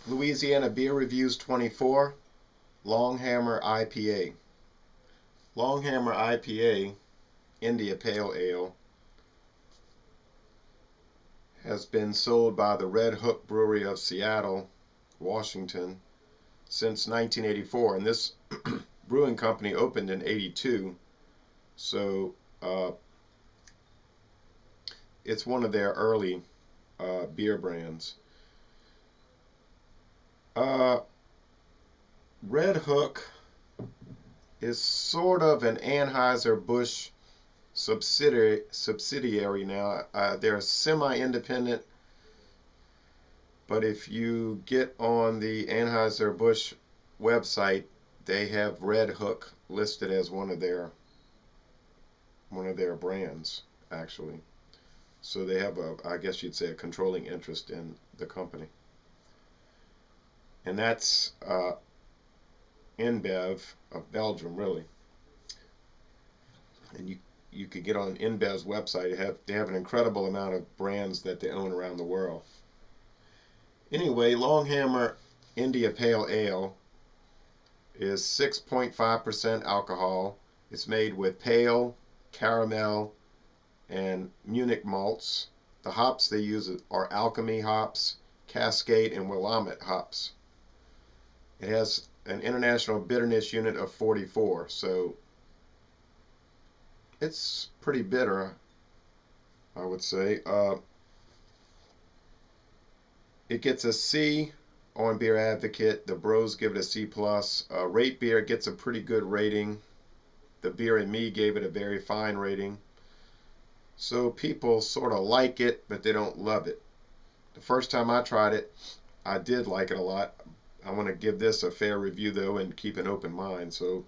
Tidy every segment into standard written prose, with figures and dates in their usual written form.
Louisiana Beer Reviews 24, Longhammer I.P.A. Longhammer I.P.A. India Pale Ale has been sold by the Redhook Brewery of Seattle, Washington since 1984, and this brewing company opened in '82, so it's one of their early beer brands. Redhook is sort of an Anheuser-Busch subsidiary now. They're semi-independent, but if you get on the Anheuser-Busch website, they have Redhook listed as one of their brands, actually. So they have I guess you'd say, a controlling interest in the company. And that's InBev of Belgium, really. And you could get on InBev's website. They have an incredible amount of brands that they own around the world. Anyway, Longhammer India Pale Ale is 6.5% alcohol. It's made with pale, caramel, and Munich malts. The hops they use are Alchemy hops, Cascade, and Willamette hops. It has an international bitterness unit of 44, so it's pretty bitter, I would say. It gets a C on Beer Advocate. The Bros give it a C+. Rate Beer gets a pretty good rating. The Beer and Me gave it a very fine rating. So people sort of like it, but they don't love it. The first time I tried it, I did like it a lot. I want to give this a fair review, though, and keep an open mind. So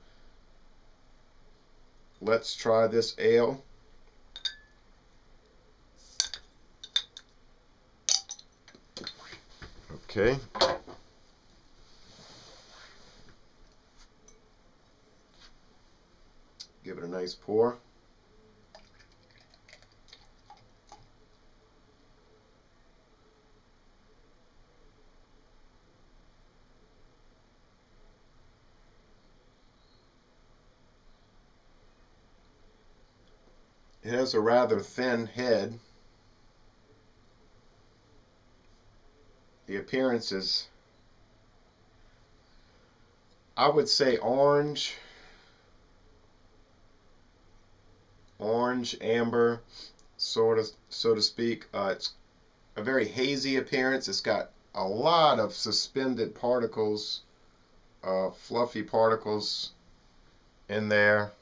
let's try this ale. Okay. Give it a nice pour. It has a rather thin head. The appearance is, I would say, orange, amber, sort of, so to speak. It's a very hazy appearance. It's got a lot of suspended particles, fluffy particles in there.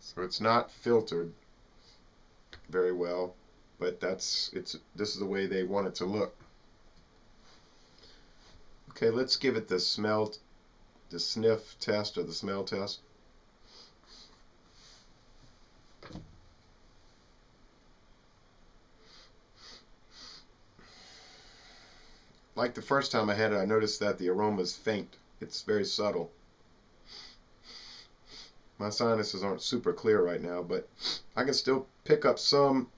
So it's not filtered very well, but this is the way they want it to look. Okay, let's give it the sniff test, or the smell test. Like the first time I had it, I noticed that the aroma is faint. It's very subtle. My sinuses aren't super clear right now, but I can still pick up some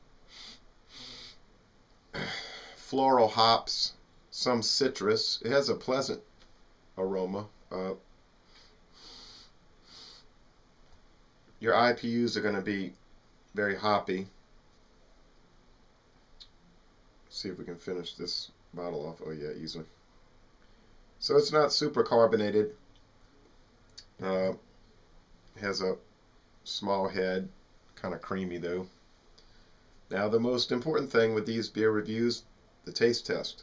floral hops, some citrus. It has a pleasant aroma. Your I.P.Us are going to be very hoppy. See if we can finish this bottle off. Oh yeah, easily. So it's not super carbonated. Has a small head, kind of creamy though. Now the most important thing with these beer reviews, the taste test.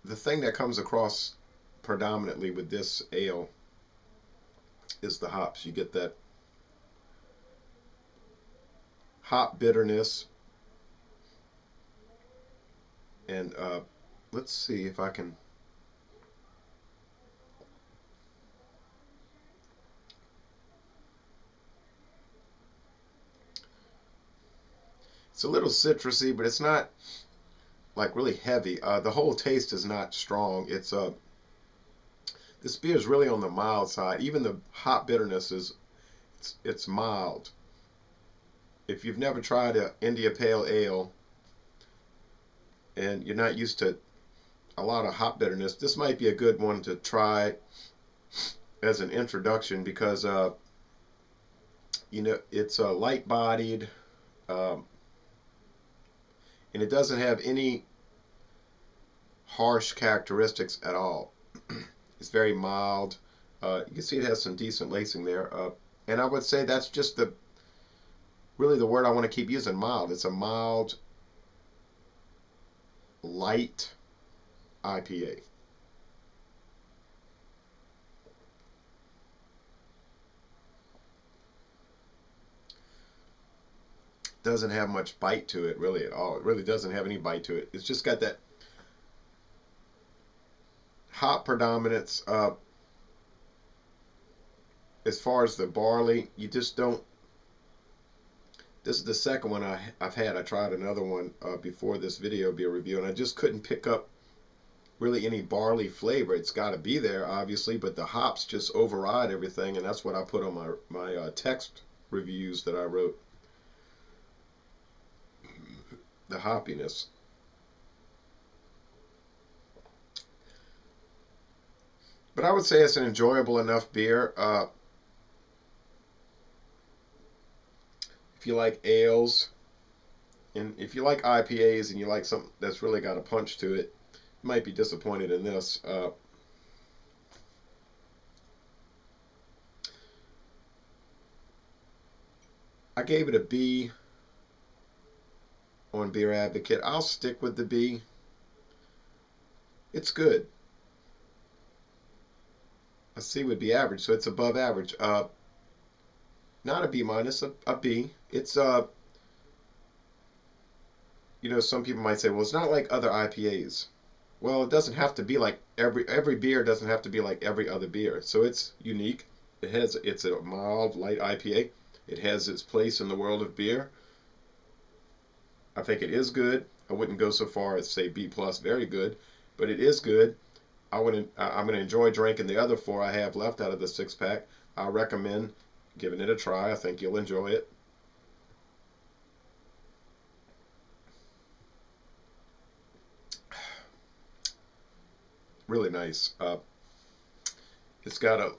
The thing that comes across predominantly with this ale is the hops. You get that hop bitterness, and let's see if I can it's a little citrusy, but it's not like really heavy. The whole taste is not strong. This beer is really on the mild side. Even the hop bitterness is it's mild. If you've never tried a India Pale Ale and you're not used to a lot of hop bitterness, this might be a good one to try as an introduction because you know, it's light bodied, um, and it doesn't have any harsh characteristics at all. It's very mild. You can see it has some decent lacing there, and I would say that's just really the word I want to keep using, mild. It's a mild, light IPA. Doesn't have much bite to it really at all. It really doesn't have any bite to it. It's just got that hop predominance. As far as the barley, you just don't. This is the second one I've had. I tried another one before this video beer review, and I just couldn't pick up really any barley flavor. It's got to be there, obviously, but the hops just override everything, and that's what I put on my text reviews that I wrote. The hoppiness. But I would say it's an enjoyable enough beer. If you like ales, and if you like IPAs and you like something that's really got a punch to it, you might be disappointed in this. I gave it a B on Beer Advocate. I'll stick with the B. It's good. A C would be average, so it's above average. Not a B minus, a B. It's you know, some people might say, well, it's not like other IPAs. Well, it doesn't have to be like every beer doesn't have to be like every other beer. So it's unique. It's a mild, light IPA. It has its place in the world of beer. I think it is good. I wouldn't go so far as say B plus, very good, but it is good. I'm gonna enjoy drinking the other 4 I have left out of the 6-pack. I recommend giving it a try. I think you'll enjoy it. Really nice. It's got a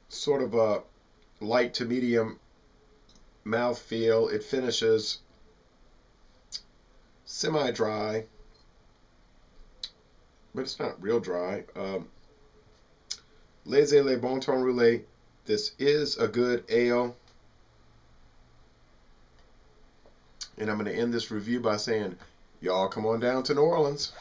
sort of a light to medium mouthfeel. It finishes semi-dry, but it's not real dry. Laissez le bon temps rouler. This is a good ale. And I'm going to end this review by saying, y'all come on down to New Orleans.